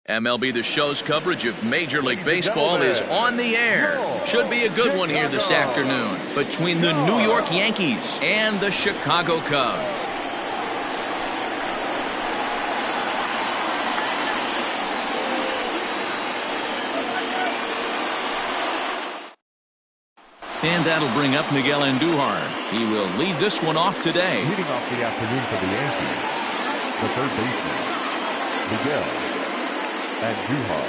MLB The Show's coverage of Major League Baseball is on the air. Should be a good one here this afternoon between the New York Yankees and the Chicago Cubs. And that'll bring up Miguel Andujar. He will lead this one off today. Leading off the afternoon for the Yankees, the third baseman, Miguel Andujar.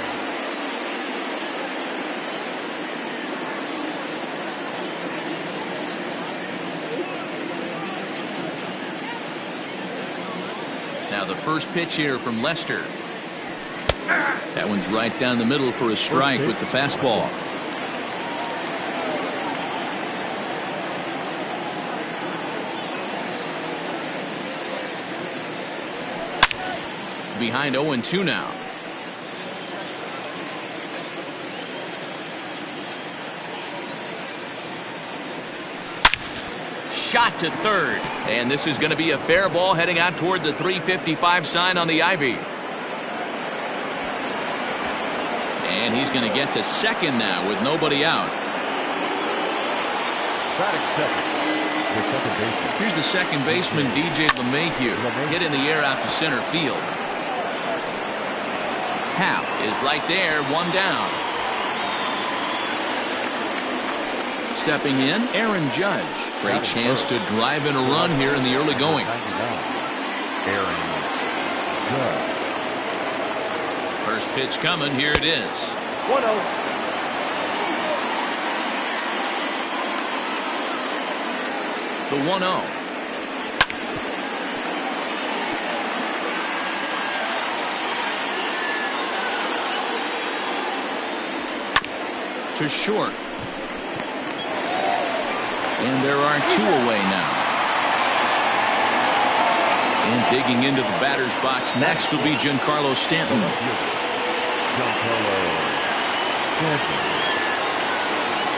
Now the first pitch here from Lester. That one's right down the middle for a strike with the fastball. Behind 0-2 now. Shot to third, and this is going to be a fair ball heading out toward the 355 sign on the ivy. And he's going to get to second now with nobody out. Here's the second baseman, DJ LeMahieu, hit in the air out to center field. Hap is right there, one down. Stepping in, Aaron Judge. Great chance to drive in a run here in the early going. Aaron Judge. First pitch coming, here it is. 1-0. The 1-0. To short. And there are two away now. And digging into the batter's box next will be Giancarlo Stanton.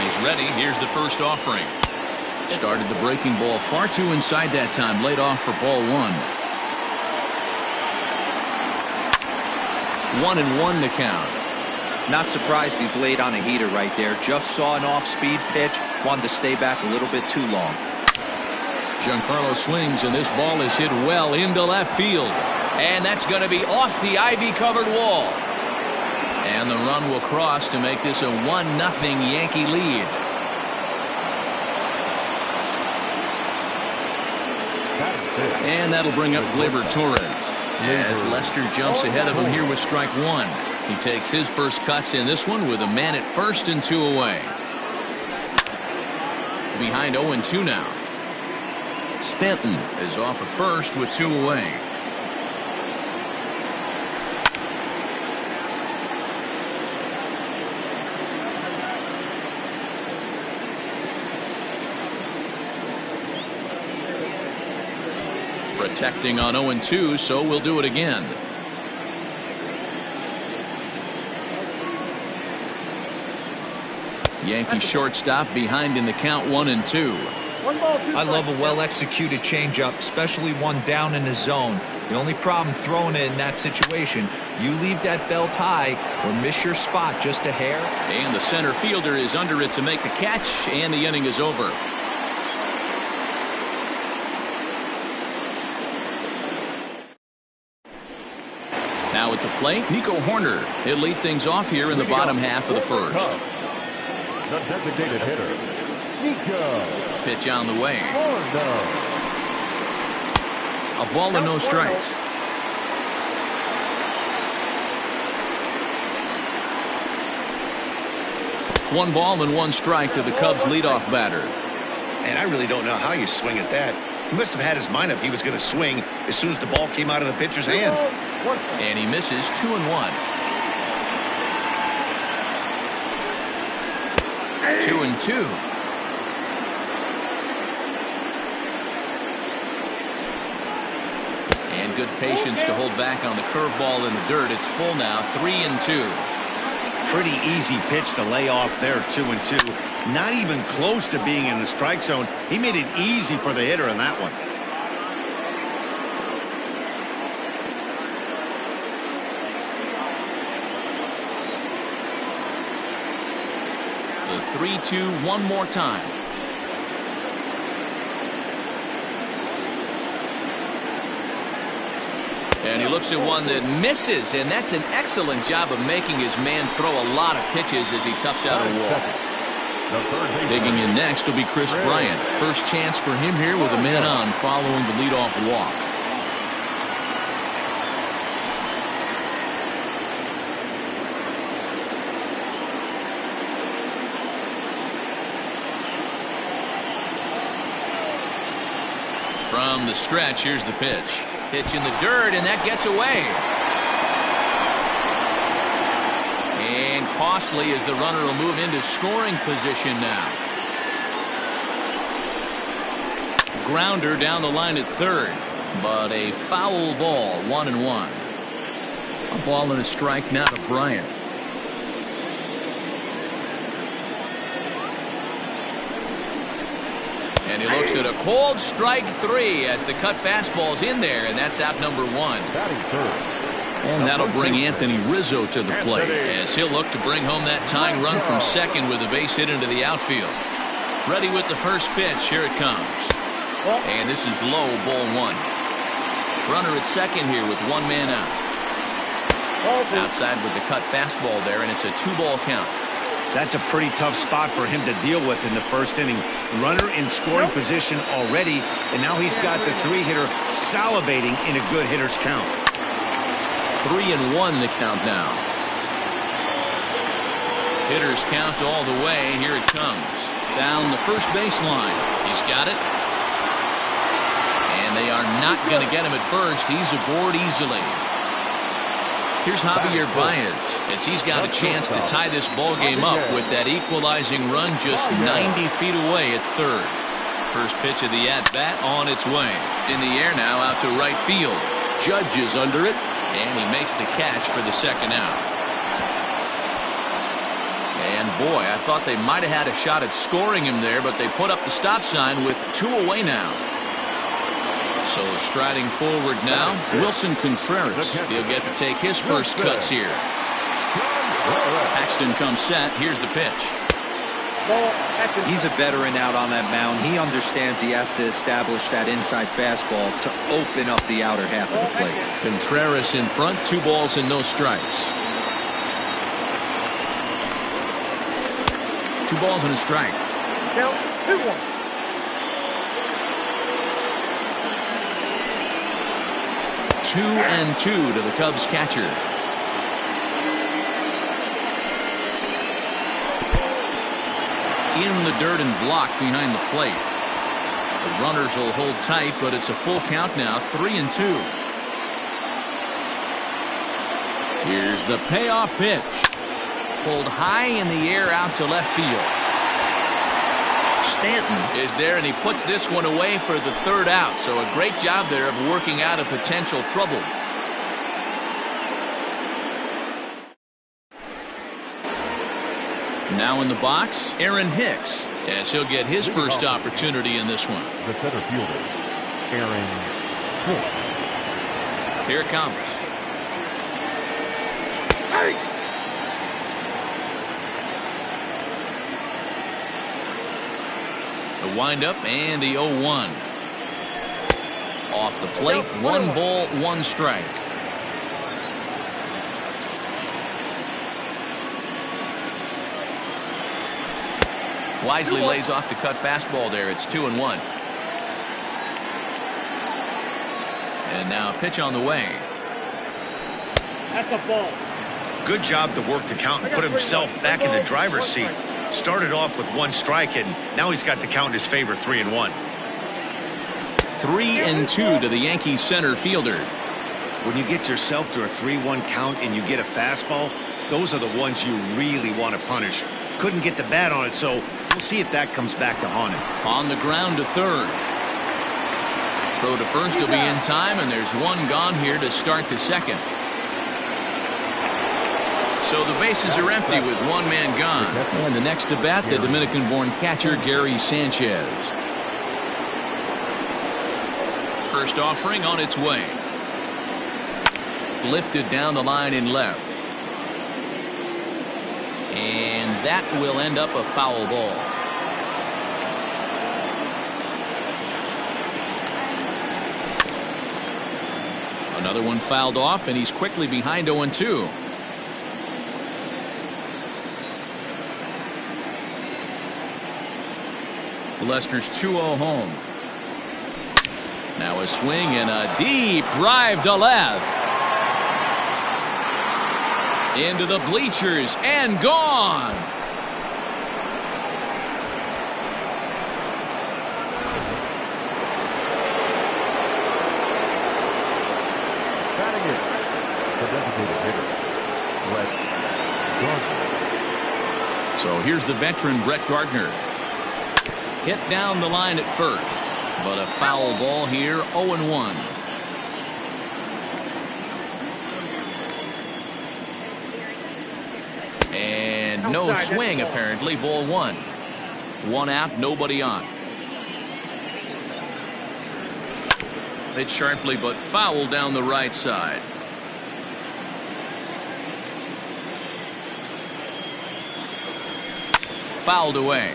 He's ready. Here's the first offering. Started the breaking ball far too inside that time. Laid off for ball one. 1-1 to count. Not surprised he's laid on a heater right there. Just saw an off-speed pitch. Wanted to stay back a little bit too long. Giancarlo swings, and this ball is hit well into left field. And that's going to be off the ivy-covered wall. And the run will cross to make this a 1-0 Yankee lead. And that'll bring up Gleyber Torres. As Lester jumps ahead of him here with strike one. He takes his first cuts in this one with a man at first and two away. Behind 0-2 now. Stanton is off at first with two away. Protecting on 0-2, so we'll do it again. Yankee shortstop behind in the count 1-2. I love a well-executed changeup, especially one down in the zone. The only problem throwing it in that situation, you leave that belt high or miss your spot just a hair. And the center fielder is under it to make the catch, and the inning is over. Now at the plate, Nico Horner. He'll lead things off here in the bottom half of the first. The designated hitter, Nico. Pitch on the way. Horner. A ball and no strikes. One ball and one strike to the Cubs leadoff batter. And I really don't know how you swing at that. He must have had his mind up he was going to swing as soon as the ball came out of the pitcher's hand. And he misses 2-1. 2-2. And good patience to hold back on the curveball in the dirt. It's full now, 3-2. Pretty easy pitch to lay off there, 2-2. Not even close to being in the strike zone. He made it easy for the hitter in that one. The 3-2 one more time. And he looks at one that misses, and that's an excellent job of making his man throw a lot of pitches as he toughs out a wall. Digging in next will be Chris Bryant. First chance for him here with a man on following the leadoff walk. From the stretch, here's the pitch. Pitch in the dirt, and that gets away. And costly as the runner will move into scoring position now. Grounder down the line at third, but a foul ball, 1-1. A ball and a strike now to Bryant. And he looks at a cold strike 3 as the cut fastball's in there, and that's out number 1. And that'll bring Anthony Rizzo to the plate as he'll look to bring home that tying run from second with a base hit into the outfield. Ready with the first pitch. Here it comes. And this is low, ball 1. Runner at second here with one man out. Outside with the cut fastball there, and it's a 2-ball count. That's a pretty tough spot for him to deal with in the first inning. Runner in scoring position already, and now he's got the 3-hitter salivating in a good hitter's count. 3-1 the count now. Hitters count all the way. Here it comes. Down the first baseline. He's got it. And they are not going to get him at first. He's aboard easily. Here's Javier Baez as he's got a chance to tie this ball game up with that equalizing run just 90 feet away at third. First pitch of the at-bat on its way. In the air now out to right field. Judge is under it, and he makes the catch for the second out. And boy, I thought they might have had a shot at scoring him there, but they put up the stop sign with 2 away now. So striding forward now, Wilson Contreras. He'll get to take his first cuts here. Paxton comes set. Here's the pitch. He's a veteran out on that mound. He understands he has to establish that inside fastball to open up the outer half of the plate. Contreras in front, 2 balls and no strikes. 2 balls and a strike. 2-1. 2-2 to the Cubs catcher. In the dirt and blocked behind the plate. The runners will hold tight, but it's a full count now, 3-2. Here's the payoff pitch. Pulled high in the air out to left field. Stanton is there, and he puts this one away for the third out. So a great job there of working out a potential trouble. Now in the box, Aaron Hicks, as he'll get his first opportunity in this one. The center fielder, Aaron Hicks. Here it comes. Hey! The windup and the 0-1. Off the plate, 1 ball, 1 strike. Wisely lays off the cut fastball there. It's 2-1. And now a pitch on the way. That's a ball. Good job to work the count and put himself back in the driver's seat. Started off with 1 strike, and now he's got the count in his favor, 3-1. 3-2 to the Yankees center fielder. When you get yourself to a 3-1 count and you get a fastball, those are the ones you really want to punish. Couldn't get the bat on it, so we'll see if that comes back to haunt him. On the ground to third. Throw to first will be in time, and there's 1 gone here to start the second. So the bases are empty with 1 man gone. And the next to bat, the Dominican-born catcher, Gary Sanchez. First offering on its way. Lifted down the line in left. And that will end up a foul ball. Another one fouled off, and he's quickly behind 0-2. Lester's 2-0 home. Now a swing and a deep drive to left. Into the bleachers and gone. Batting it, the designated hitter, Brett Gardner. So here's the veteran Brett Gardner. Hit down the line at first, but a foul ball here, 0-1. And no swing, apparently. Ball one. One out, nobody on. Hit sharply, but foul down the right side. Fouled away.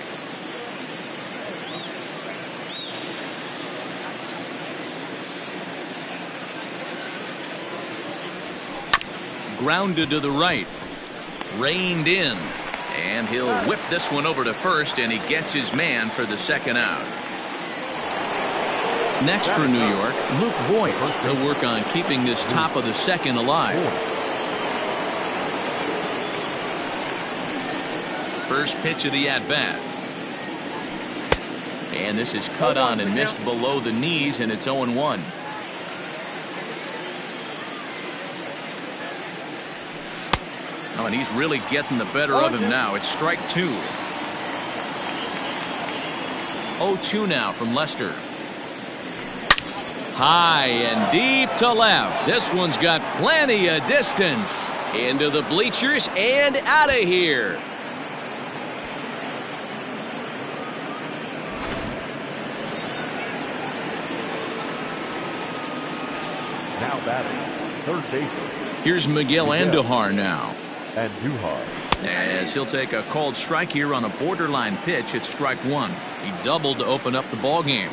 Grounded to the right. Reined in. And he'll whip this one over to first, and he gets his man for the second out. Next for New York, Luke Voigt. He'll work on keeping this top of the second alive. First pitch of the at-bat. And this is cut on and missed below the knees, and it's 0-1. Oh, and he's really getting the better of him now. It's strike two. 0-2 now from Lester. High and deep to left. This one's got plenty of distance. Into the bleachers and out of here. Now batting, third baseman. Here's Miguel Andujar now. Andujar. As he'll take a called strike here on a borderline pitch at strike one. He doubled to open up the ball game.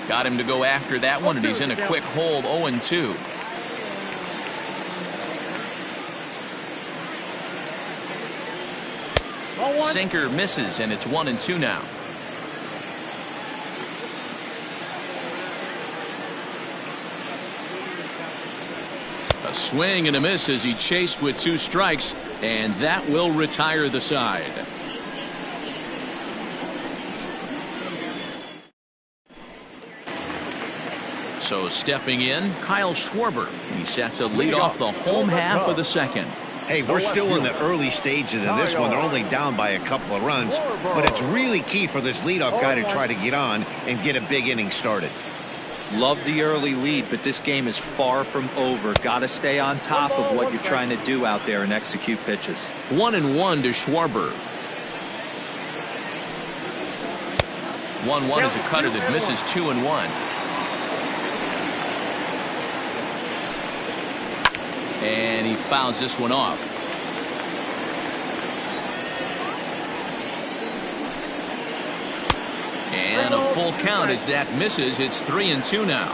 Got him to go after that one, and he's in a quick hold. 0-2. Sinker misses, and it's 1-2 now. A swing and a miss as he chased with two strikes, and that will retire the side. So stepping in, Kyle Schwarber. He's set to lead off the home half of the second. Hey, we're still in the early stages of this one. They're only down by a couple of runs, but it's really key for this leadoff guy to try to get on and get a big inning started. Love the early lead, but this game is far from over. Got to stay on top of what you're trying to do out there and execute pitches. 1-1 to Schwarber. 1-1 is a cutter that misses 2-1. And he fouls this one off. And a full count as that misses. It's 3-2 now.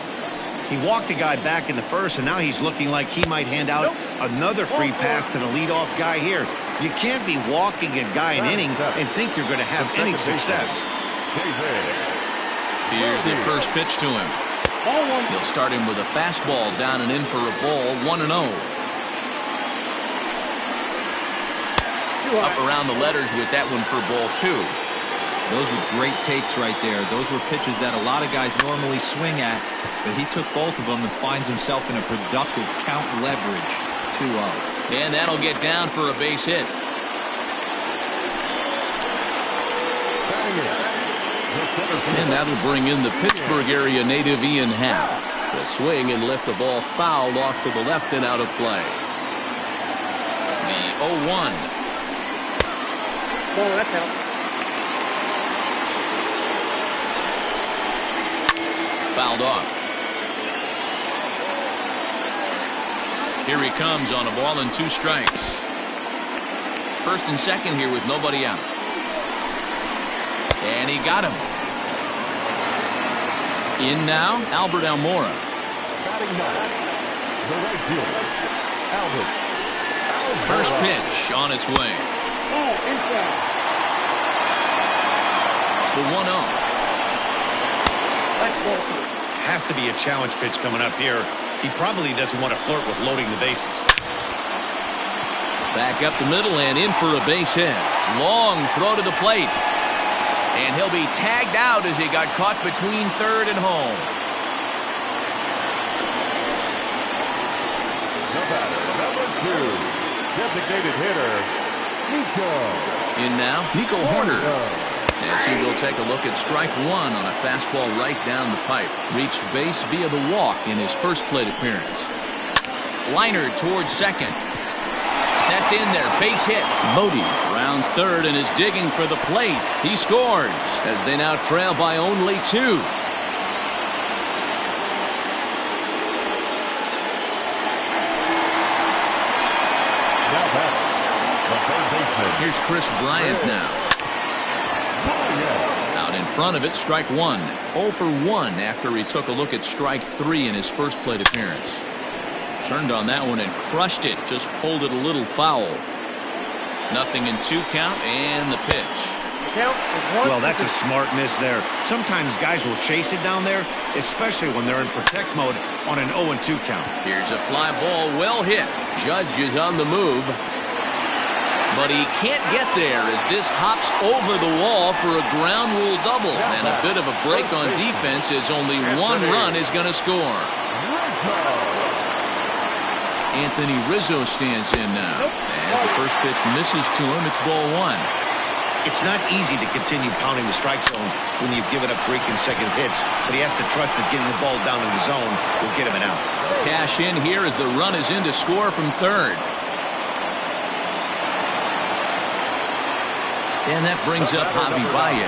He walked a guy back in the first, and now he's looking like he might hand out another free pass to the leadoff guy here. You can't be walking a guy an inning and think you're going to have any success. Here's the first pitch to him. He'll start him with a fastball down and in for a ball. 1-0. Up around the letters with that one for ball two. Those were great takes right there. Those were pitches that a lot of guys normally swing at, but he took both of them and finds himself in a productive count leverage. 2-0. And that'll get down for a base hit. And that'll bring in the Pittsburgh area native Ian Happ. The swing and lift the ball fouled off to the left and out of play. The 0-1. Oh, that's out. Fouled off. Here he comes on a ball and 2 strikes. First and second here with nobody out. And he got him. In now, Albert Almora. Batting ninth, the right fielder, Albert. First pitch on its way. The 1-0. Has to be a challenge pitch coming up here. He probably doesn't want to flirt with loading the bases. Back up the middle and in for a base hit. Long throw to the plate. And he'll be tagged out as he got caught between third and home. The batter, number 2, designated hitter, Nico. In now, Nico Horner. As he will take a look at strike 1 on a fastball right down the pipe. Reached base via the walk in his first plate appearance. Liner towards second. That's in there. Base hit. Modi rounds third and is digging for the plate. He scores as they now trail by only 2. Now batting, the third baseman. Here's Chris Bryant now. Out in front of it, strike 1. 0 for 1 after he took a look at strike 3 in his first plate appearance. Turned on that one and crushed it. Just pulled it a little foul. 0-2 count and the pitch. Well, that's a smart miss there. Sometimes guys will chase it down there, especially when they're in protect mode on an 0-2 count. Here's a fly ball, well hit. Judge is on the move. But he can't get there as this hops over the wall for a ground rule double. And a bit of a break on defense as only 1 run is going to score. Anthony Rizzo stands in now. As the first pitch misses to him, it's ball 1. It's not easy to continue pounding the strike zone when you've given up 3 consecutive hits, but he has to trust that getting the ball down in the zone will get him an out. They'll cash in here as the run is in to score from third. And that brings up Javi Baez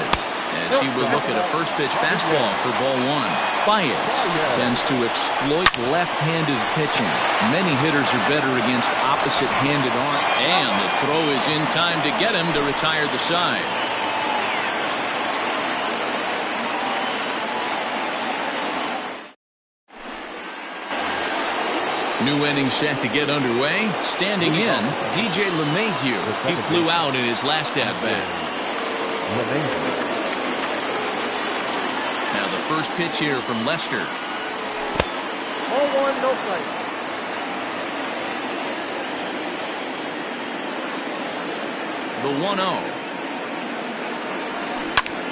as he will look at a first pitch fastball for ball 1. Baez tends to exploit left-handed pitching. Many hitters are better against opposite-handed arm. And the throw is in time to get him to retire the side. New inning set to get underway. Standing in, DJ LeMahieu. He flew out in his last at-bat. Now the first pitch here from Lester. 0-1, no strike. The 1-0.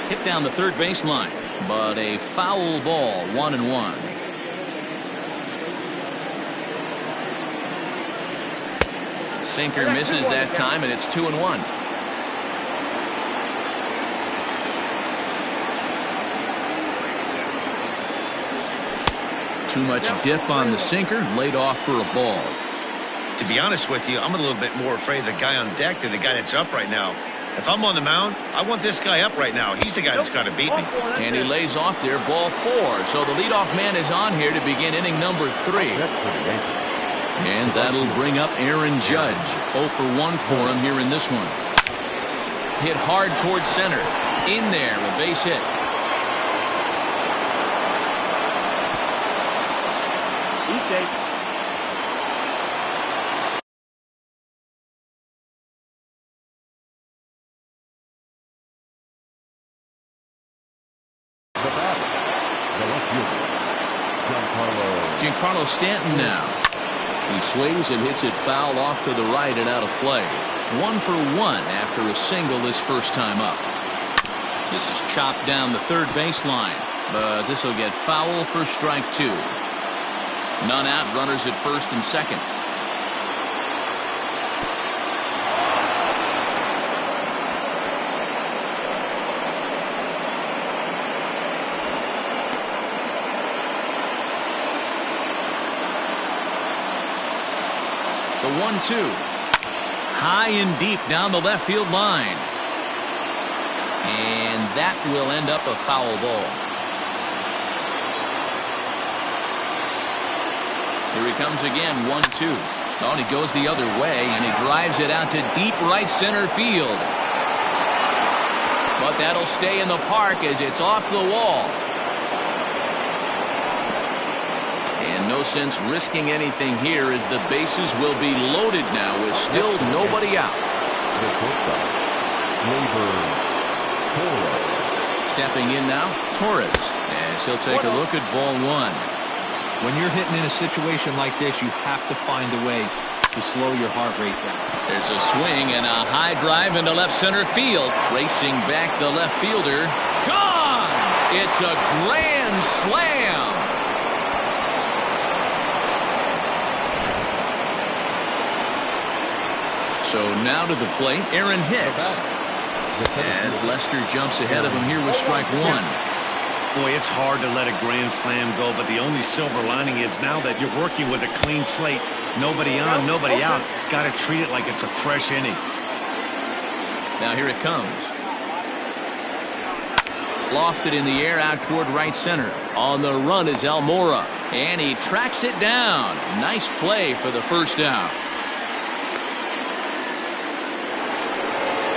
Hit down the third baseline, but a foul ball, 1-1. Sinker misses that time, and it's 2-1. Too much dip on the sinker, laid off for a ball. To be honest with you, I'm a little bit more afraid of the guy on deck than the guy that's up right now. If I'm on the mound, I want this guy up right now. He's the guy that's got to beat me. And he lays off there, ball 4. So the leadoff man is on here to begin inning number 3. And that'll bring up Aaron Judge. 0 for 1 for him here in this one. Hit hard towards center. In there, a base hit. Giancarlo Stanton now. He swings and hits it foul off to the right and out of play. 1 for 1 after a single this first time up. This is chopped down the third baseline, but this will get foul for strike 2. None out, runners at first and second. The 1-2. High and deep down the left field line. And that will end up a foul ball. Here he comes again, 1-2. Oh, and he goes the other way, and he drives it out to deep right center field. But that'll stay in the park as it's off the wall. And no sense risking anything here as the bases will be loaded now with still nobody out. Stepping in now, Torres, as he'll take a look at ball one. When you're hitting in a situation like this, you have to find a way to slow your heart rate down. There's a swing and a high drive into left center field. Racing back the left fielder. Gone! It's a grand slam. So now to the plate, Aaron Hicks. As Lester jumps ahead of him here with strike one. Boy, it's hard to let a grand slam go, but the only silver lining is now that you're working with a clean slate. Nobody on, nobody out. Got to treat it like it's a fresh inning. Now here it comes. Lofted in the air out toward right center. On the run is Almora, and he tracks it down. Nice play for the first out.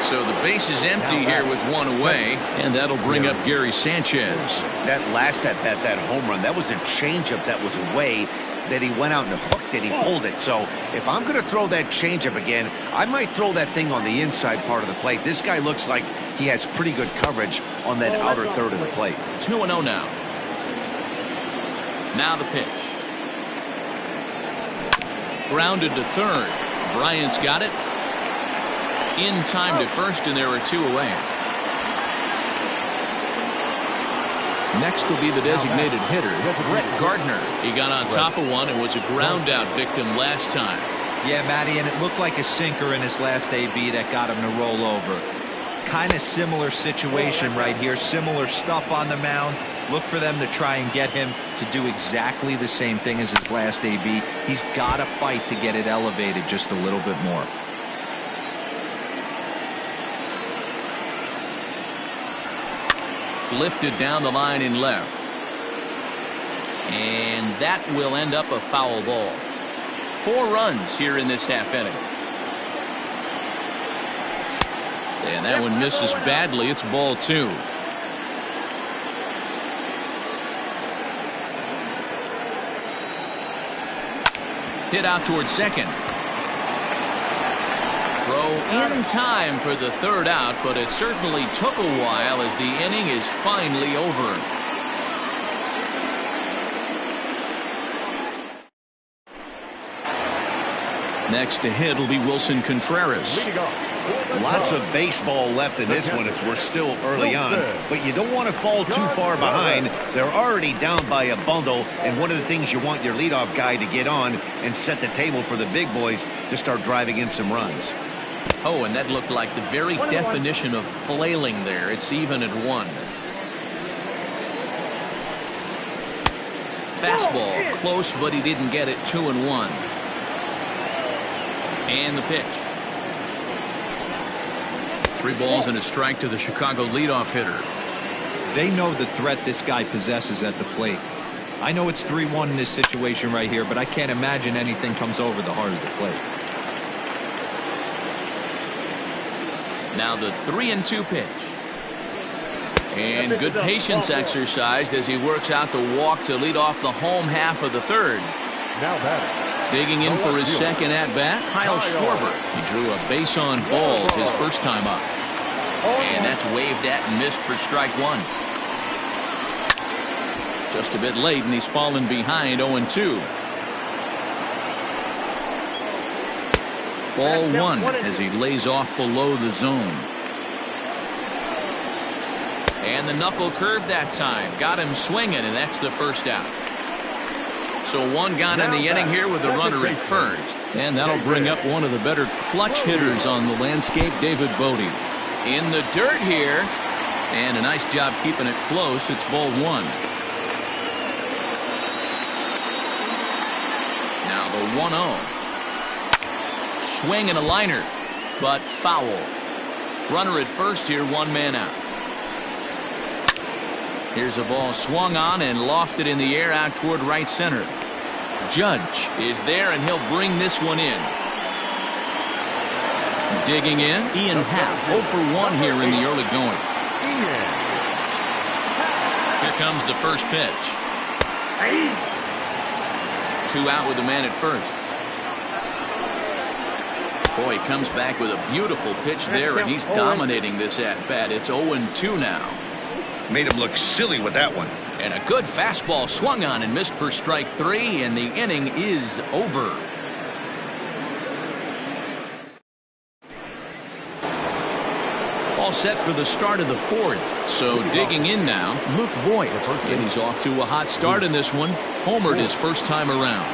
So the base is empty here with one away, and that'll bring up Gary Sanchez. That last at-bat, that home run, that was a changeup that was away that he went out and hooked it. He pulled it. So if I'm going to throw that changeup again, I might throw that thing on the inside part of the plate. This guy looks like he has pretty good coverage on that outer third of the plate. 2-0 now. Now the pitch. Grounded to third. Bryant's got it. In time to first, and there are two away. Next will be the designated hitter, Brett Gardner. He got on top of one and was a ground out victim last time. Yeah, Matty, and it looked like a sinker in his last AB that got him to roll over. Kind of similar situation right here. Similar stuff on the mound. Look for them to try and get him to do exactly the same thing as his last AB. He's got to fight to get it elevated just a little bit more. Lifted down the line in left. And that will end up a foul ball. 4 runs here in this half inning. And that one misses badly. It's ball 2. Hit out towards second. Throw in time for the third out, but it certainly took a while as the inning is finally over. Next to hit will be Wilson Contreras. Lots of baseball left in this one as we're still early on, but you don't want to fall too far behind. They're already down by a bundle, and one of the things you want your leadoff guy to get on and set the table for the big boys to start driving in some runs. Oh, and that looked like the very definition of flailing there. It's even at 1. Fastball close, but he didn't get it. 2-1. And the pitch. 3 balls and a strike to the Chicago leadoff hitter. They know the threat this guy possesses at the plate. I know it's 3-1 in this situation right here, but I can't imagine anything comes over the heart of the plate. Now the 3-2 pitch. And good patience exercised as he works out the walk to lead off the home half of the third. Now batting. Digging in for his second at-bat, Kyle Schwarber. He drew a base on balls his first time up. And that's waved at and missed for strike 1. Just a bit late, and he's fallen behind 0-2. Ball 1 as he lays off below the zone. And the knuckle curve that time. Got him swinging, and that's the first out. So 1 gone in the inning here with the runner at first. And that'll bring up one of the better clutch hitters on the landscape, David Bodie. In the dirt here. And a nice job keeping it close. It's ball 1. Now the 1-0. Swing and a liner, but foul. Runner at first here, 1 man out. Here's a ball swung on and lofted in the air out toward right center. Judge is there, and he'll bring this one in. Digging in, Ian Happ, 0 for 1 here in the early going. Here comes the first pitch. 2 out with the man at first. Boy, he comes back with a beautiful pitch there, and he's dominating this at-bat. It's 0-2 now. Made him look silly with that one. And a good fastball swung on and missed for strike 3, and the inning is over. All set for the start of the 4th. So digging in now, Luke Voigt. And he's off to a hot start in this one. Homered his first time around.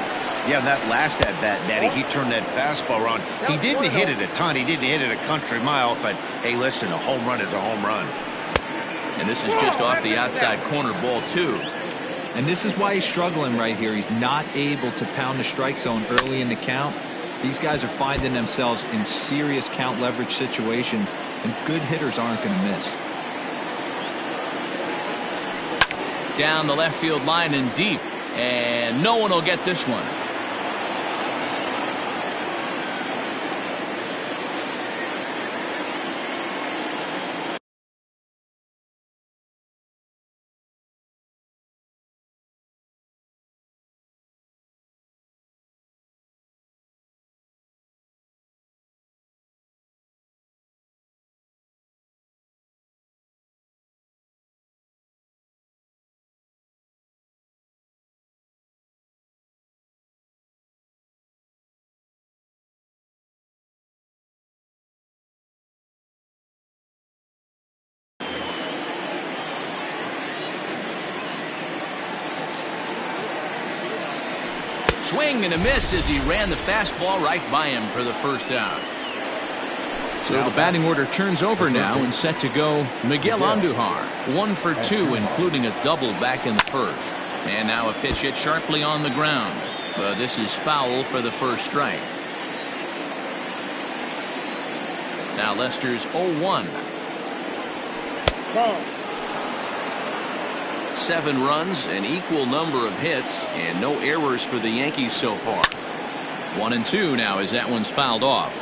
Yeah, that last at-bat, Natty, he turned that fastball around. He didn't hit it a ton. He didn't hit it a country mile. But, hey, listen, a home run is a home run. And this is just off the outside corner, ball 2. And this is why he's struggling right here. He's not able to pound the strike zone early in the count. These guys are finding themselves in serious count leverage situations, and good hitters aren't going to miss. Down the left field line and deep, and no one will get this one. Swing and a miss as he ran the fastball right by him for the first out. So the batting order turns over now, and set to go Miguel Andujar. 1 for 2, including a double back in the first. And now a pitch hit sharply on the ground. But this is foul for the first strike. Now Lester's 0-1. 7 runs, an equal number of hits, and no errors for the Yankees so far. 1-2 now as that one's fouled off.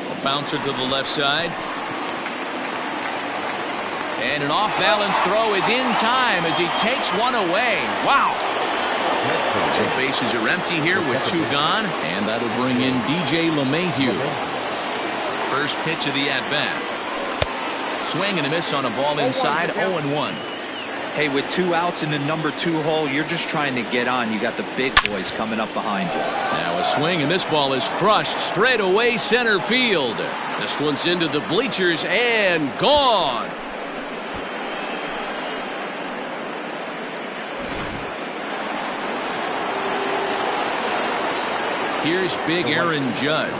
A bouncer to the left side. And an off-balance throw is in time as he takes one away. Wow. So bases are empty here with 2 gone, and that'll bring in DJ LeMahieu. First pitch of the at-bat. Swing and a miss on a ball inside. 0-1. Hey, with 2 outs in the number 2 hole, you're just trying to get on. You got the big boys coming up behind you. Now a swing, and this ball is crushed straight away center field. This one's into the bleachers and gone. Here's big Aaron Judge.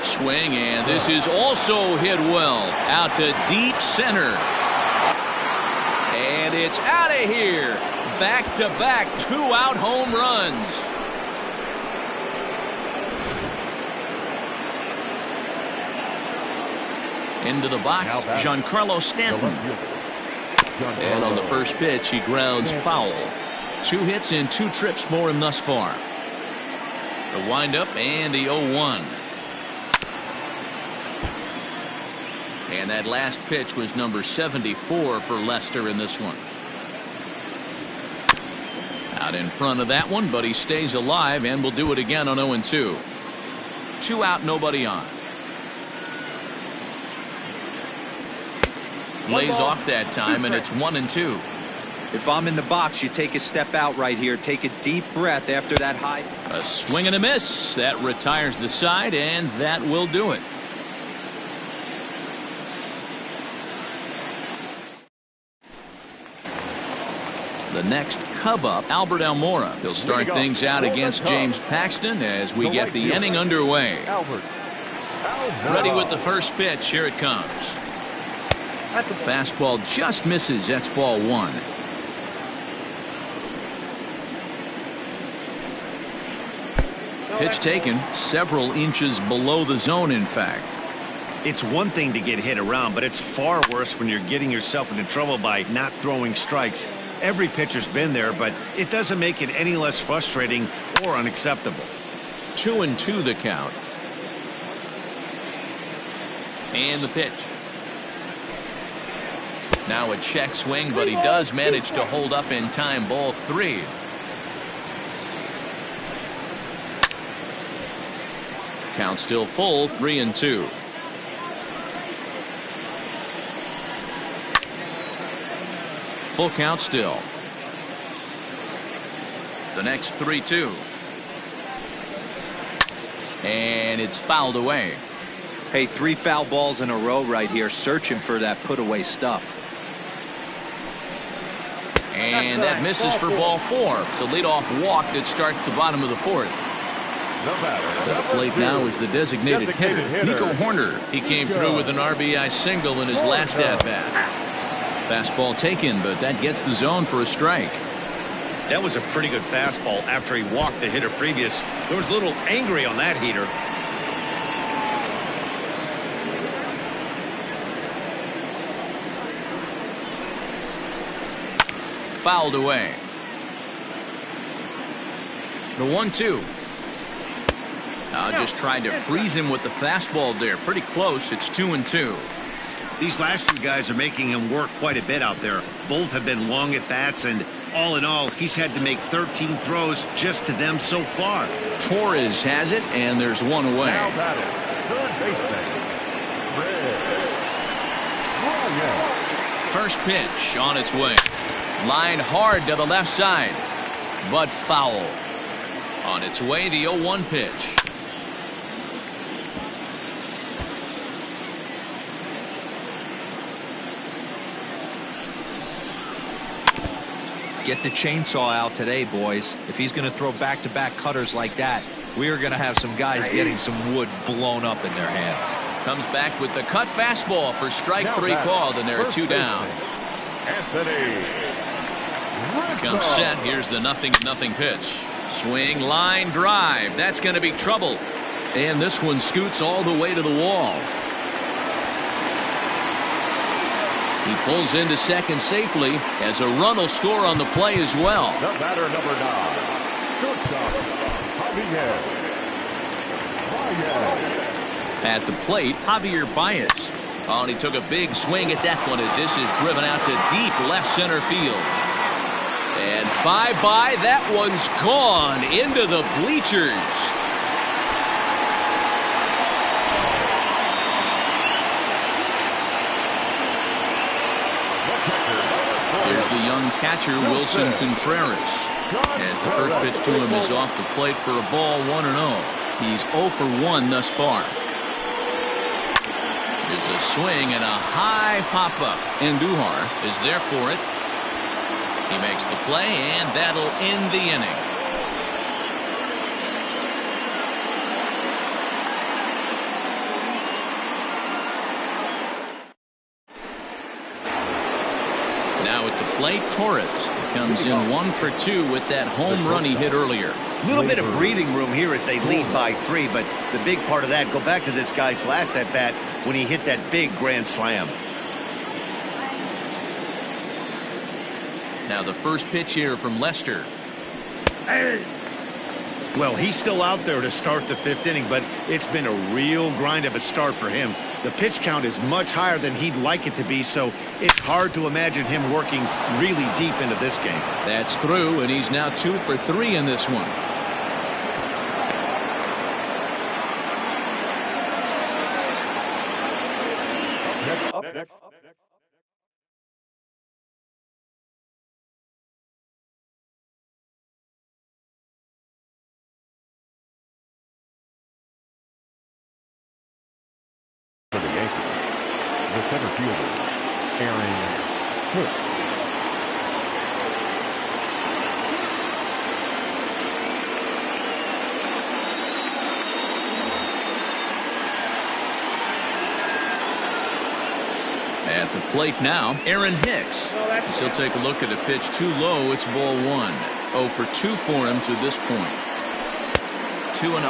Swing, and this is also hit well out to deep center. And it's out of here. Back-to-back 2-out home runs. Into the box, Giancarlo Stanton. And on the first pitch, he grounds foul. 2 hits and 2 trips for him thus far. The windup and the 0-1. And that last pitch was number 74 for Lester in this one. Out in front of that one, but he stays alive and will do it again on 0-2. 2 out, nobody on. Lays off that time, and it's 1-2. If I'm in the box, you take a step out right here. Take a deep breath after that high. A swing and a miss. That retires the side, and that will do it. The next Cub up, Albert Almora. He'll start things out against James Paxton as we get the inning underway. Ready with the first pitch. Here it comes. Fastball just misses. That's ball 1. Pitch taken several inches below the zone, in fact. It's one thing to get hit around, but it's far worse when you're getting yourself into trouble by not throwing strikes. Every pitcher's been there, but it doesn't make it any less frustrating or unacceptable. 2-2 the count. And the pitch. Now a check swing, but he does manage to hold up in time. Ball 3. Count still full. 3-2. Full count still. The next 3-2. And it's fouled away. Hey, 3 foul balls in a row right here, searching for that put away stuff. And that misses for ball 4. It's a leadoff walk that starts the bottom of the 4th. At the plate now is the designated hitter, Nico Horner. He came through with an RBI single in his last at-bat. Fastball taken, but that gets the zone for a strike. That was a pretty good fastball after he walked the hitter previous. There was a little angry on that heater. Fouled away. The 1-2. Just tried to freeze him with the fastball there. Pretty close. It's 2-2. These last 2 guys are making him work quite a bit out there. Both have been long at bats, and all in all, he's had to make 13 throws just to them so far. Torres has it, and there's one away. Now batting, third baseman, Red. First pitch on its way. Line hard to the left side, but foul. On its way, the 0-1 pitch. Get the chainsaw out today, boys. If he's going to throw back-to-back cutters like that, we are going to have some guys getting some wood blown up in their hands. Comes back with the cut fastball for strike 3 called, and there are 2 down. Anthony. Comes set. Here's the 0-0 pitch. Swing, line, drive. That's going to be trouble. And this one scoots all the way to the wall. He pulls into second safely as a run will score on the play as well. The batter, number 9, shortstop, Javier Baez. At the plate, Javier Baez. Oh, and he took a big swing at that one as this is driven out to deep left center field. And bye-bye, that one's gone into the bleachers. Here's the young catcher, Wilson Contreras. As the first pitch to him is off the plate for a ball, 1-0. He's 0 for 1 thus far. There's a swing and a high pop-up. Andujar is there for it. He makes the play, and that'll end the inning. Now at the plate, Torres comes in 1 for 2 with that home run he hit earlier. A little bit of breathing room here as they lead by 3, but the big part of that, go back to this guy's last at-bat when he hit that big grand slam. Now the first pitch here from Lester. Well, he's still out there to start the 5th inning, but it's been a real grind of a start for him. The pitch count is much higher than he'd like it to be, so it's hard to imagine him working really deep into this game. That's through, and he's now 2 for 3 in this one. Up next. For the Yankees, the center fielder, Aaron Hicks. At the plate now, Aaron Hicks. As he'll take a look at a pitch too low. It's ball 1. 0 for 2 for him to this point. 2-0.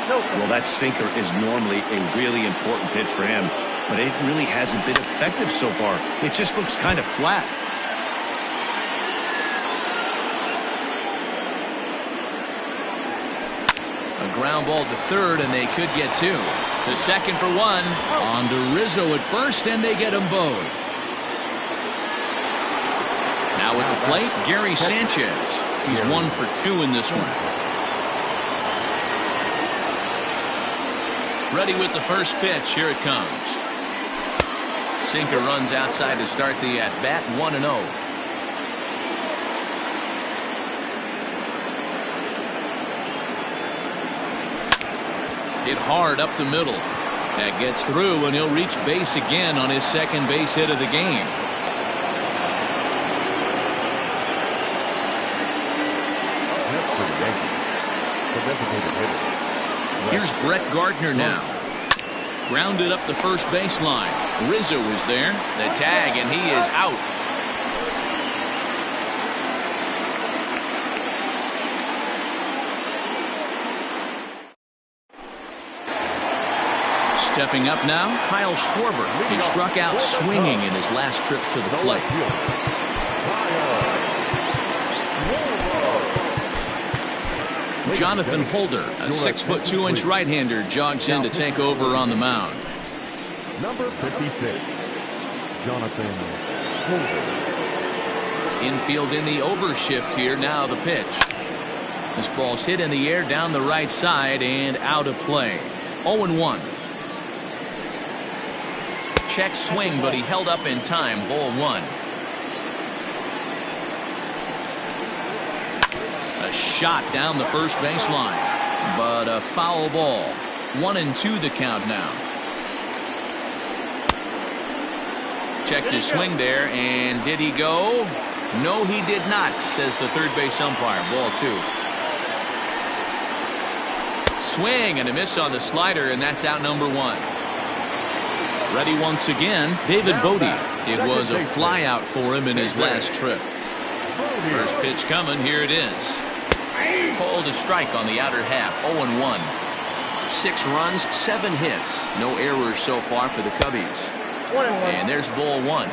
Well, that sinker is normally a really important pitch for him, but it really hasn't been effective so far. It just looks kind of flat. A ground ball to third, and they could get two. The second for one. On to Rizzo at first, and they get them both. Now at the plate, Gary Sanchez. He's 1 for 2 in this one. Ready with the first pitch. Here it comes. Sinker runs outside to start the at-bat. 1-0. Hit hard up the middle. That gets through, and he'll reach base again on his second base hit of the game. Here's Brett Gardner now. Grounded up the first baseline. Rizzo is there. The tag, and he is out. Stepping up now, Kyle Schwarber. He struck out swinging in his last trip to the plate. Jonathan Holder, a 6'2" right-hander, jogs in to take over on the mound. Number 56, Jonathan Holder. Infield in the overshift here. Now the pitch. This ball's hit in the air down the right side and out of play. 0-1. Check swing, but he held up in time. Ball 1. A shot down the first baseline, but a foul ball. 1-2 the count now. Checked his swing there, and did he go? No, he did not, says the third base umpire. Ball 2. Swing and a miss on the slider, and that's out number 1. Ready once again, David Bodie. It was a flyout for him in his last trip. First pitch coming. Here it is. Called a strike on the outer half. 0-1. 6 runs, 7 hits. No errors so far for the Cubbies. And there's ball 1.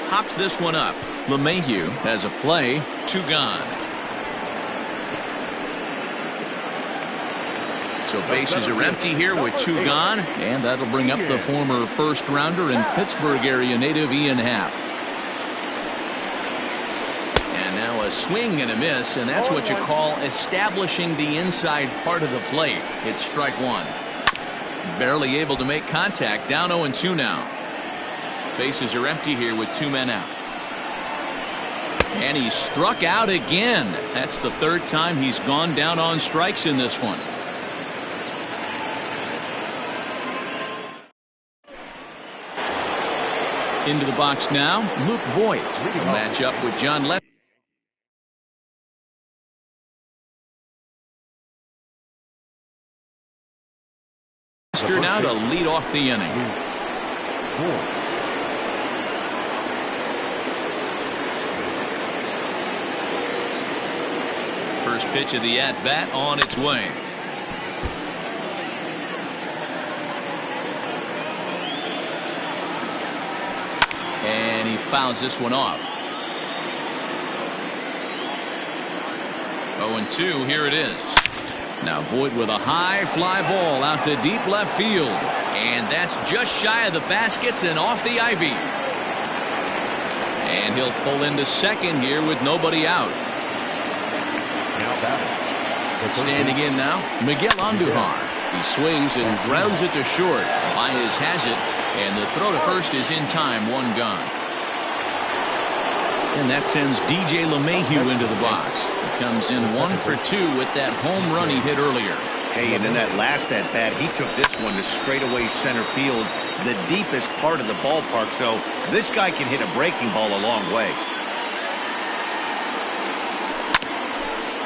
Hops this one up. LeMahieu has a play. 2 gone. So bases are empty here with 2 gone, and that'll bring up the former first rounder and Pittsburgh area native Ian Happ. And now a swing and a miss, and that's what you call establishing the inside part of the plate. It's strike 1. Barely able to make contact. Down 0-2 now. Bases are empty here with 2 men out. And he struck out again. That's the 3rd time he's gone down on strikes in this one. Into the box now, Luke Voigt. A matchup with John Lester. Now to lead off the inning. First pitch of the at-bat on its way. And he fouls this one off. 0-2, here it is. Now Voigt with a high fly ball out to deep left field. And that's just shy of the baskets and off the ivy. And he'll pull into second here with nobody out. Standing in now, Miguel Andujar. He swings and grounds it to short. Baez has it. And the throw to first is in time. 1 gone. And that sends DJ LeMahieu into the box. He comes in 1 for 2 with that home run he hit earlier. Hey, and in that last at bat, he took this one to straightaway center field, the deepest part of the ballpark. So this guy can hit a breaking ball a long way.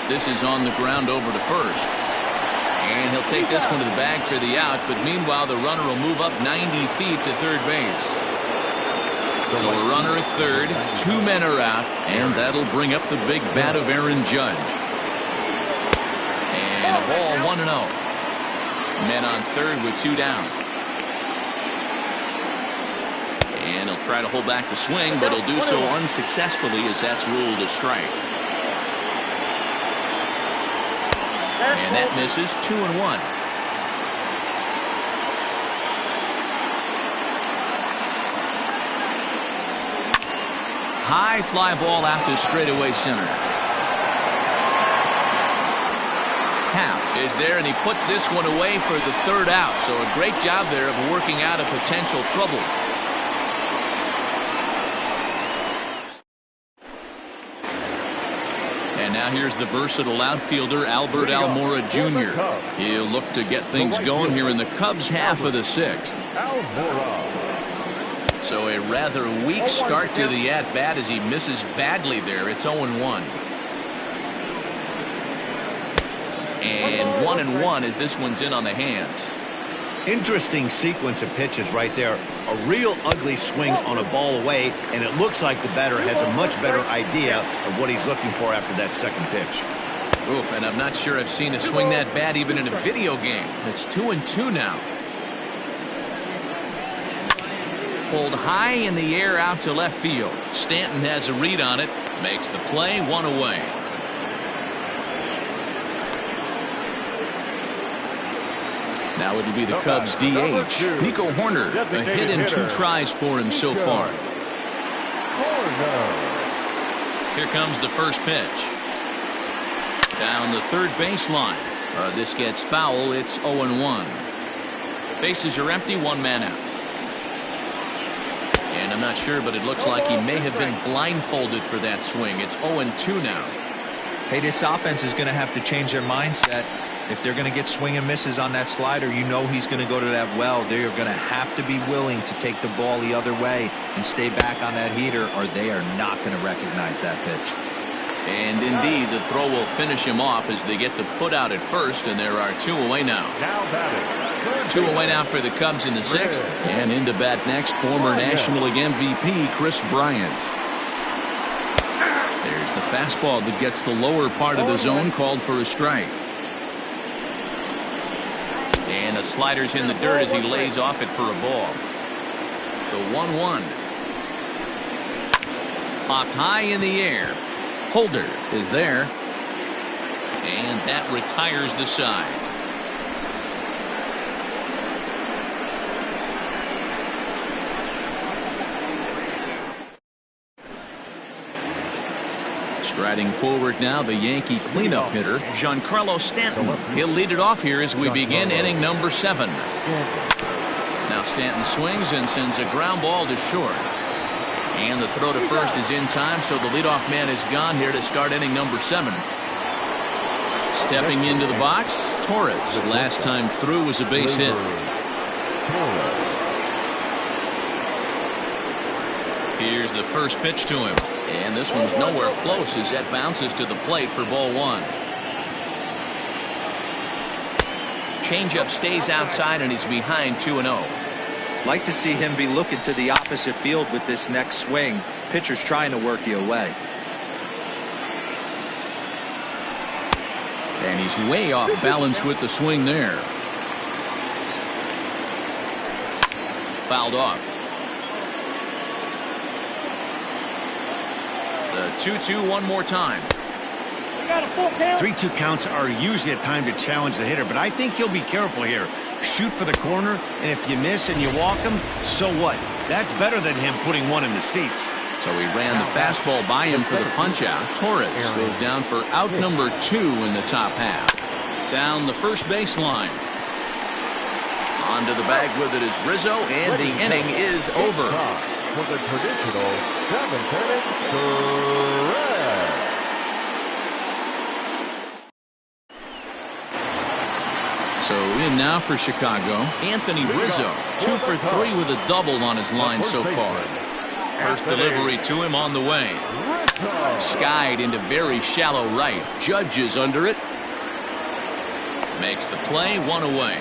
This is on the ground over to first. And he'll take this one to the bag for the out, but meanwhile the runner will move up 90 feet to third base. So a runner at third, 2 men are out, and that'll bring up the big bat of Aaron Judge. And a ball 1-0. Men on third with 2 down. And he'll try to hold back the swing, but he'll do so unsuccessfully as that's ruled a strike. And that misses. 2-1. High fly ball out to straightaway center. Happ is there, and he puts this one away for the 3rd out. So a great job there of working out a potential trouble. And now here's the versatile outfielder Albert Almora Jr. He'll look to get things going here in the Cubs' half of the 6th. So a rather weak start to the at-bat as he misses badly there. It's 0-1. And 1-1 as this one's in on the hands. Interesting sequence of pitches right there. A real ugly swing on a ball away, and it looks like the batter has a much better idea of what he's looking for after that second pitch. Ooh, and I'm not sure I've seen a swing that bad even in a video game. It's 2-2 now. Pulled high in the air out to left field. Stanton has a read on it. Makes the play, 1 away. Now it'll be the Cubs DH. Nico Horner, a hit in 2 tries for him so far. Here comes the first pitch. Down the third baseline. This gets foul. It's 0-1. Bases are empty, 1 man out. And I'm not sure, but it looks like he may have been blindfolded for that swing. It's 0-2 now. Hey, this offense is going to have to change their mindset. If they're going to get swing and misses on that slider, you know he's going to go to that well. They're going to have to be willing to take the ball the other way and stay back on that heater, or they are not going to recognize that pitch. And indeed, the throw will finish him off as they get the put out at first, and there are 2 away now. 2 away now for the Cubs in the 6th. And into bat next, former National League MVP Chris Bryant. There's the fastball that gets the lower part of the zone, called for a strike. And the slider's in the dirt as he lays off it for a ball. The 1-1. Popped high in the air. Holder is there. And that retires the side. Striding forward now, the Yankee cleanup hitter, Giancarlo Stanton. He'll lead it off here as we begin inning number 7. Now Stanton swings and sends a ground ball to short. And the throw to first is in time, so the leadoff man is gone here to start inning number 7. Stepping into the box, Torres. Last time through was a base hit. Here's the first pitch to him. And this one's nowhere close as that bounces to the plate for ball 1. Changeup stays outside and he's behind 2-0. Like to see him be looking to the opposite field with this next swing. Pitcher's trying to work you away. And he's way off balance with the swing there. Fouled off. The 2-2 one more time. 3-2 counts are usually a time to challenge the hitter, but I think he'll be careful here. Shoot for the corner, and if you miss and you walk him, so what? That's better than him putting one in the seats. So he ran the fastball by him for the punch-out. Torres goes down for out number 2 in the top half. Down the first baseline. Onto the bag with it is Rizzo, and the inning is over. For the traditional 7th correct. So in now for Chicago, Anthony Rizzo, 2 for 3 with a double on his line so far. First delivery to him on the way. Skied into very shallow right. Judge is under it. Makes the play, 1 away.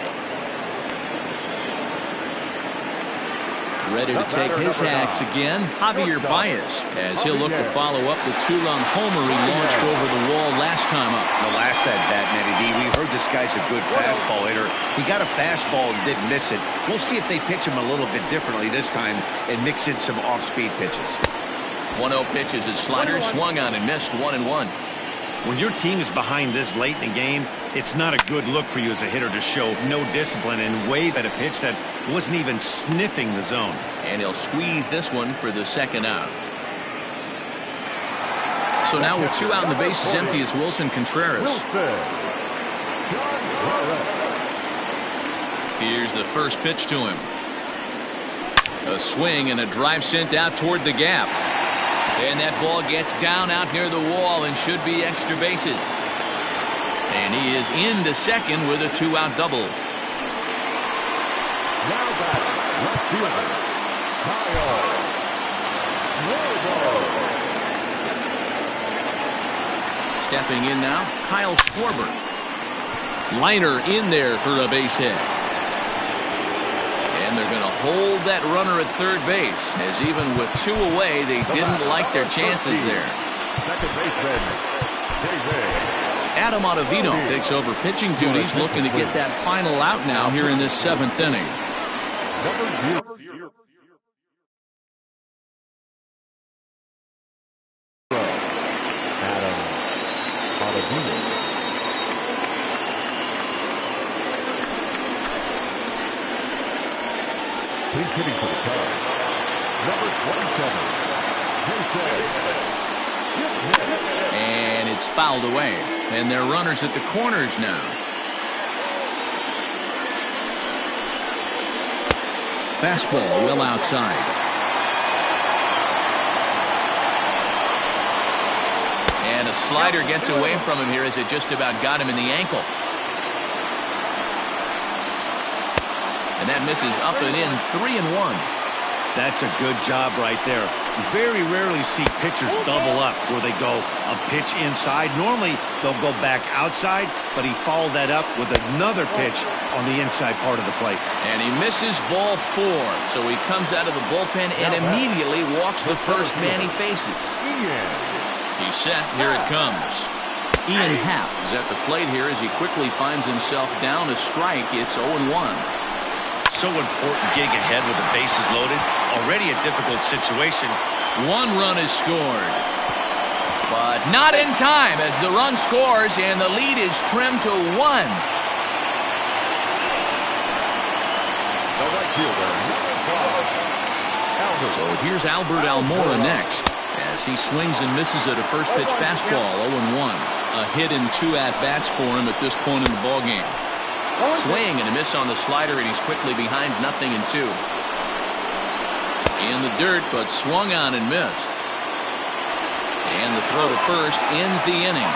Ready to take his hacks again, Javier Baez, as he'll look to follow up the two-run homer he launched over the wall last time up. The last at bat, Matty D, we heard this guy's a good fastball hitter. He got a fastball and didn't miss it. We'll see if they pitch him a little bit differently this time and mix in some off-speed pitches. 1-0 pitch is his slider, swung on and missed, 1-1. When your team is behind this late in the game, it's not a good look for you as a hitter to show no discipline and wave at a pitch that wasn't even sniffing the zone. And he'll squeeze this one for the second out. So now with 2 out and the bases empty, it's Wilson Contreras. Here's the first pitch to him. A swing and a drive sent out toward the gap. And that ball gets down out near the wall and should be extra bases. And he is into second with a 2-out double. Now back, left fielder, Kyle. Stepping in now, Kyle Schwarber. Liner in there for a base hit. And they're going to hold that runner at third base, as even with 2 away, they didn't like their chances there. Second baseman, David. Adam Ottavino takes over pitching duties, looking to get that final out now here in this 7th inning. Number 0. Adam Ottavino. He's hitting for the Cubs. Number 27, and it's fouled away. And they're runners at the corners now. Fastball well outside. And a slider gets away from him here as it just about got him in the ankle. And that misses up and in, 3-1. That's a good job right there. You very rarely see pitchers double up where they go a pitch inside. Normally they'll go back outside, but he followed that up with another pitch on the inside part of the plate. And he misses ball 4, so he comes out of the bullpen and immediately walks the first man he faces. He's set, here it comes. Ian Happ is at the plate here as he quickly finds himself down a strike. It's 0-1. So important gig ahead with the bases loaded. Already a difficult situation. 1 run is scored. But not in time as the run scores and the lead is trimmed to 1. The right fielder, number 5, So here's Albert Almora next as he swings and misses at a first pitch fastball, 0-1. A hit in 2 at-bats for him at this point in the ballgame. Swing and a miss on the slider, and he's quickly behind 0-2. In the dirt, but swung on and missed. And the throw to first ends the inning.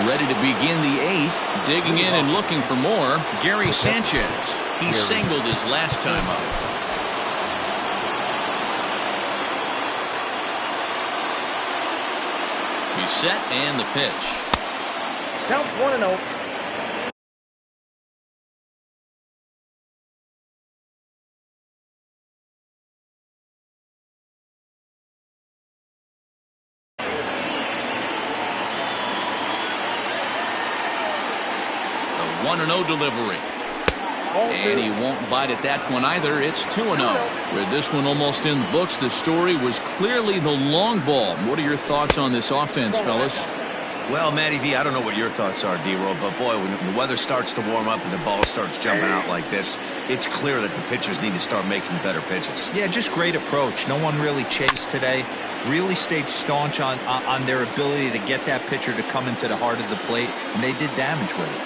Ready to begin the 8th, digging in and looking for more, Gary Sanchez. He singled his last time up. He's set and the pitch. Count 1-0. A 1-0 delivery. And he won't bite at that one either. It's 2-0. With this one almost in the books, the story was clearly the long ball. What are your thoughts on this offense, fellas? Well, Matty V, I don't know what your thoughts are, D-Roll, but boy, when the weather starts to warm up and the ball starts jumping out like this, it's clear that the pitchers need to start making better pitches. Yeah, just great approach. No one really chased today. Really stayed staunch on their ability to get that pitcher to come into the heart of the plate, and they did damage with it.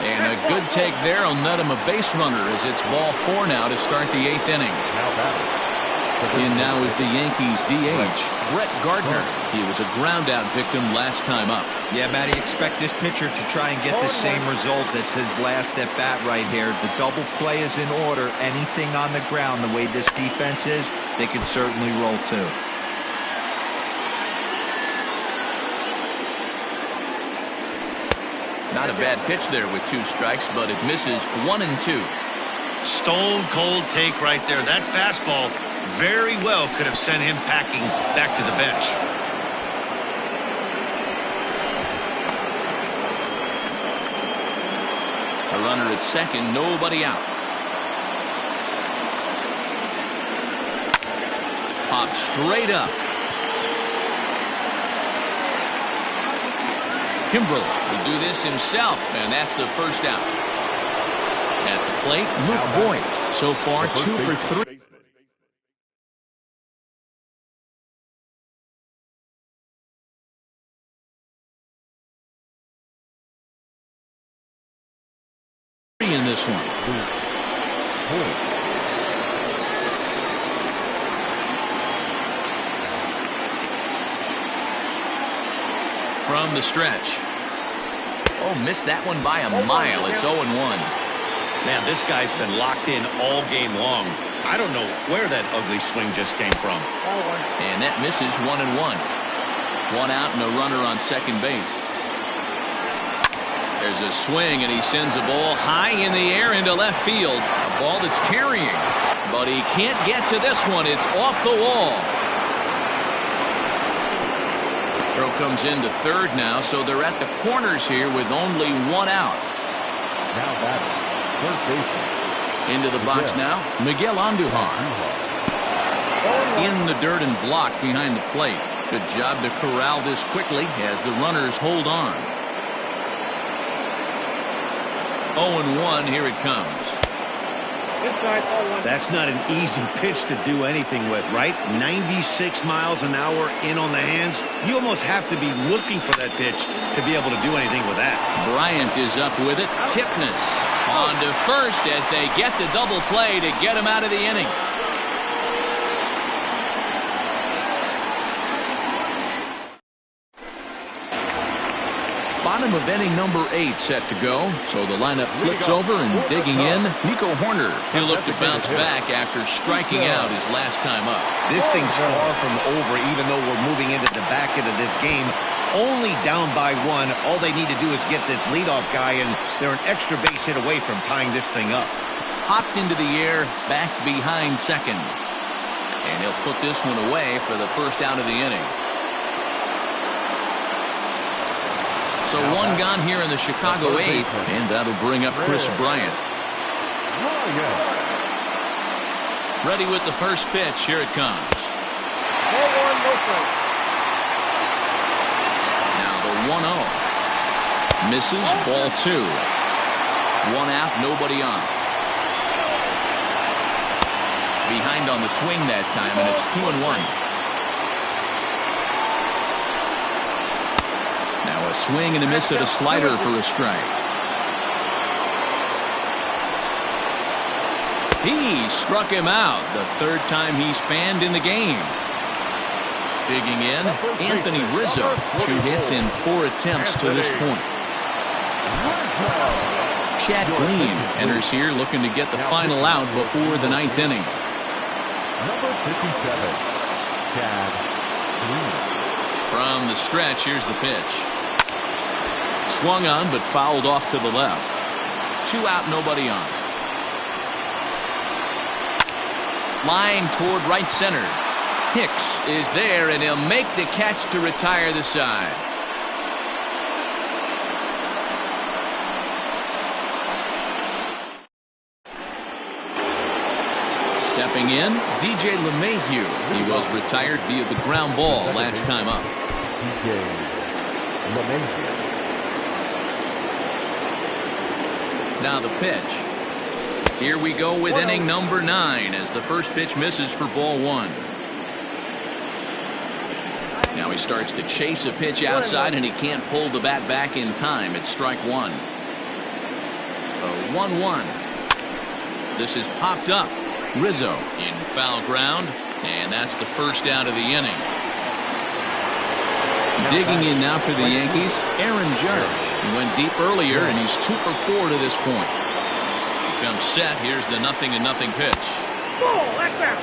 And a good take there will net him a base runner as it's ball 4 now to start the 8th inning. now batting, In now is the Yankees DH, Brett Gardner. He was a ground-out victim last time up. Yeah, Matty, expect this pitcher to try and get the same result as his last at-bat right here. The double play is in order. Anything on the ground, the way this defense is, they can certainly roll too. Not a bad pitch there with 2 strikes, but it misses 1 and 2. Stone cold take right there. That fastball very well could have sent him packing back to the bench. A runner at second, nobody out. Popped straight up. Kimbrel will do this himself, and that's the first out. At the plate, Luke Voigt. So far, 2 for 3. In this one. From the stretch. Oh, missed that one by a mile. It's 0-1. Man, this guy's been locked in all game long. I don't know where that ugly swing just came from. And that misses 1-1. 1 out and a runner on second base. There's a swing, and he sends a ball high in the air into left field. A ball that's carrying, but he can't get to this one. It's off the wall. Throw comes into third now, so they're at the corners here with only 1 out. Now batting, third baseman. Into the box now, Miguel Andujar. In the dirt and blocked behind the plate. Good job to corral this quickly as the runners hold on. 0-1, here it comes. That's not an easy pitch to do anything with, right? 96 miles an hour in on the hands. You almost have to be looking for that pitch to be able to do anything with that. Bryant is up with it. Kipnis on to first as they get the double play to get him out of the inning. Bottom of inning number 8 set to go. So the lineup flips over and digging in. Nico Horner. He'll look to bounce back after striking out his last time up. This thing's far from over, even though we're moving into the back end of this game. Only down by 1. All they need to do is get this leadoff guy, and they're an extra base hit away from tying this thing up. Hopped into the air, back behind second. And he'll put this one away for the first out of the inning. So 1 gone here in the Chicago 8th, and that'll bring up Chris Bryant. Ready with the first pitch. Here it comes. Now the 1-0. Misses, ball 2. 1 out, nobody on. Behind on the swing that time, and it's 2-1. Now a swing and a miss at a slider for a strike. He struck him out the 3rd time he's fanned in the game. Digging in, Anthony Rizzo. 2 hits in 4 attempts to this point. Chad Green enters here looking to get the final out before the 9th inning. Number 57, Chad Green. From the stretch, here's the pitch. Swung on, but fouled off to the left. 2 out, nobody on. Line toward right center. Hicks is there, and he'll make the catch to retire the side. Stepping in, DJ LeMahieu. He was retired via the ground ball last time up. DJ LeMahieu. Now the pitch. Here we go with inning number 9 as the first pitch misses for ball 1. Now he starts to chase a pitch outside, and he can't pull the bat back in time. It's strike 1. A 1-1. This is popped up. Rizzo in foul ground. And that's the first out of the inning. Digging in now for the Yankees, Aaron Judge. He went deep earlier, and he's 2 for 4 to this point. He comes set. Here's the 0-0 pitch. Oh, that's out.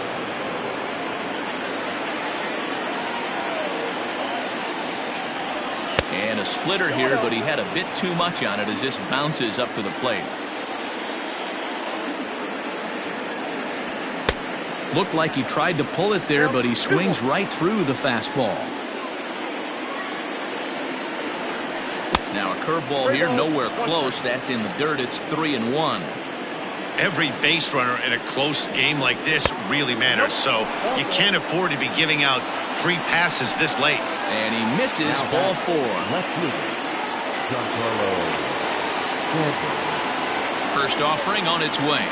And a splitter here, but he had a bit too much on it as this bounces up to the plate. Looked like he tried to pull it there, but he swings right through the fastball. Now a curveball here, nowhere close. That's in the dirt. It's 3-1. Every base runner in a close game like this really matters, so you can't afford to be giving out free passes this late. And he misses ball 4. Left fielder, Giancarlo Stanton. First offering on its way.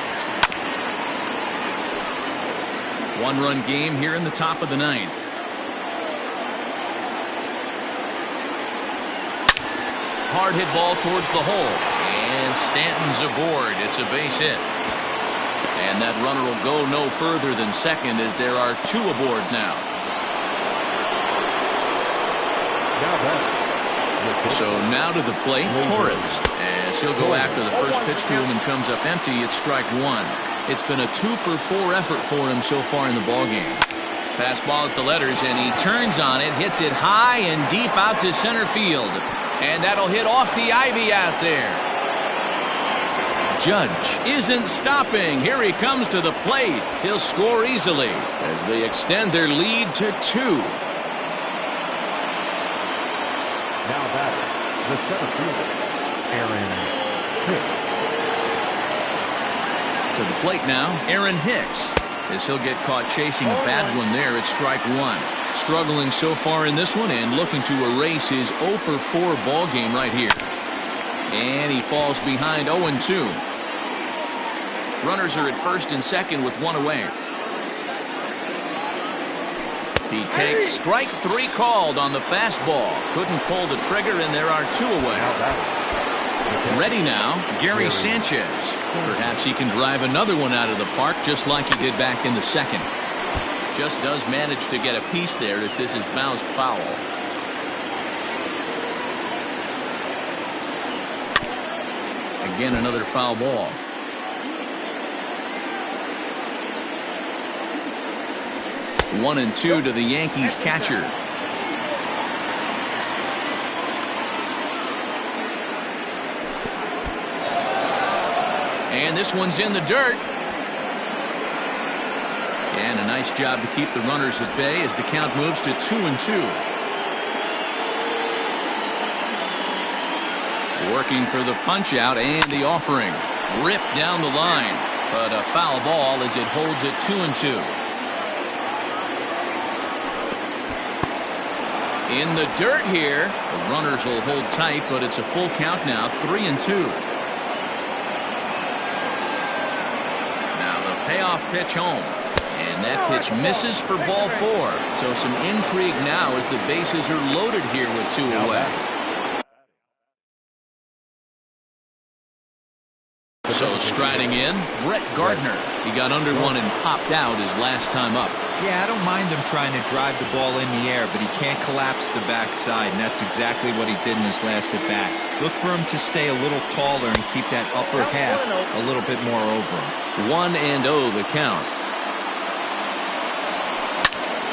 1-run game here in the top of the 9th. Hard hit ball towards the hole. And Stanton's aboard. It's a base hit. And that runner will go no further than second as there are 2 aboard now. So now to the plate, Torres. As he'll go after the first pitch to him and comes up empty, it's strike 1. It's been a 2 for 4 effort for him so far in the ballgame. Fastball at the letters, and he turns on it, hits it high and deep out to center field. And that'll hit off the ivy out there. Judge isn't stopping. Here he comes to the plate. He'll score easily as they extend their lead to 2. Now batter, the center fielder, Aaron Hicks. To the plate now, Aaron Hicks. As he'll get caught chasing a bad one there, it's strike 1. Struggling so far in this one and looking to erase his 0 for 4 ball game right here. And he falls behind 0-2. Runners are at first and second with 1 away. He takes strike 3 called on the fastball. Couldn't pull the trigger, and there are 2 away. Ready now, Gary Sanchez. Perhaps he can drive another one out of the park just like he did back in the second. Just does manage to get a piece there as this is bounced foul. Again, another foul ball. One and 2 to the Yankees catcher. And this one's in the dirt. And a nice job to keep the runners at bay as the count moves to 2-2. Working for the punch out and the offering. Ripped down the line. But a foul ball as it holds it 2-2. In the dirt here. The runners will hold tight, but it's a full count now, 3-2. Now the payoff pitch home. And that pitch misses for ball 4. So some intrigue now as the bases are loaded here with 2 away. So striding in, Brett Gardner. He got under one and popped out his last time up. Yeah, I don't mind him trying to drive the ball in the air, but he can't collapse the backside, and that's exactly what he did in his last at bat. Look for him to stay a little taller and keep that upper half a little bit more over him. 1-0 the count.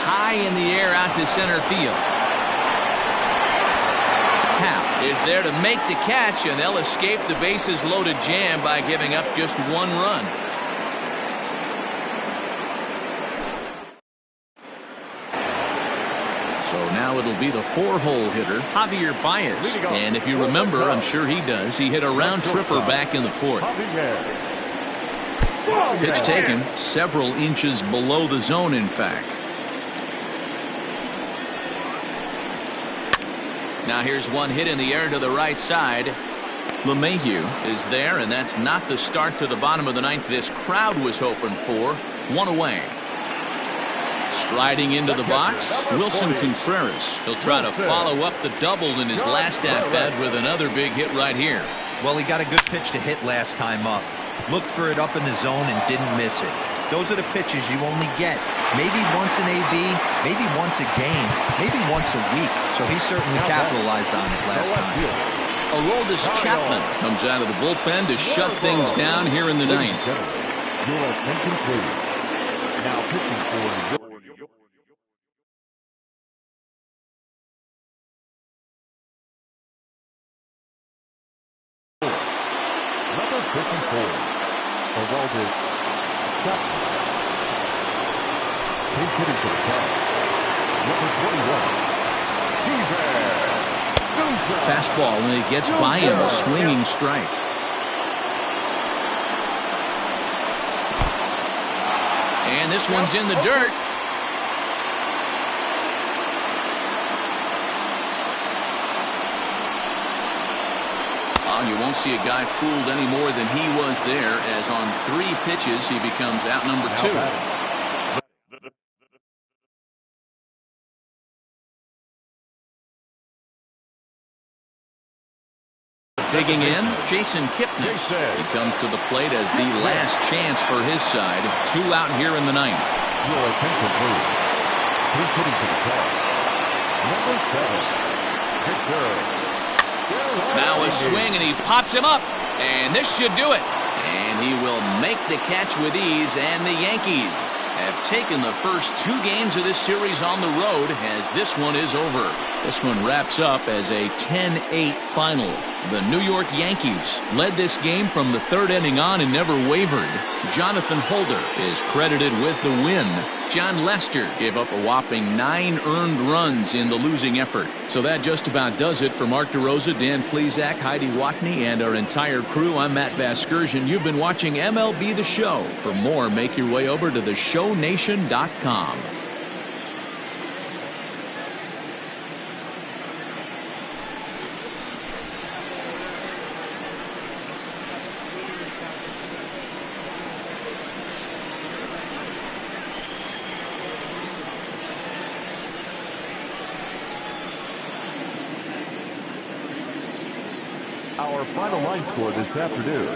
High in the air out to center field. Hal is there to make the catch, and they'll escape the bases loaded jam by giving up just 1 run. So now it'll be the 4-hole hitter, Javier Baez. And if you remember, I'm sure he does, he hit a round tripper back in the 4th. Pitch taken several inches below the zone, in fact. Now here's one hit in the air to the right side. LeMahieu is there, and that's not the start to the bottom of the 9th this crowd was hoping for. 1 away. Striding into the box, Wilson Contreras. He'll try to follow up the double in his last at-bat with another big hit right here. Well, he got a good pitch to hit last time up. Looked for it up in the zone and didn't miss it. Those are the pitches you only get maybe once in AB, maybe once a game, maybe once a week. So he certainly capitalized on it last time. Aroldis Chapman comes out of the bullpen to shut things down here in the ninth. Your attention, please. Now pitching for number 54, Aroldis Chapman. He's hitting for the count. Number 21, he's there. Fastball, and it gets by him, a swinging strike. And this one's in the dirt. You won't see a guy fooled any more than he was there, as on 3 pitches he becomes out number 2. Digging in, Jason Kipnis. He comes to the plate as the last chance for his side. 2 out here in the ninth. Your attention, please. He's hitting to the top. Number 7, Victor. Now a swing, and he pops him up. And this should do it. And he will make the catch with ease, and the Yankees have taken the first 2 games of this series on the road, as this one is over. This one wraps up as a 10-8 final. The New York Yankees led this game from the 3rd inning on and never wavered. Jonathan Holder is credited with the win. John Lester gave up a whopping 9 earned runs in the losing effort. So that just about does it for Mark DeRosa, Dan Plesac, Heidi Watney, and our entire crew. I'm Matt Vasgersian. You've been watching MLB The Show. For more, make your way over to theshownation.com. Our final line score this afternoon: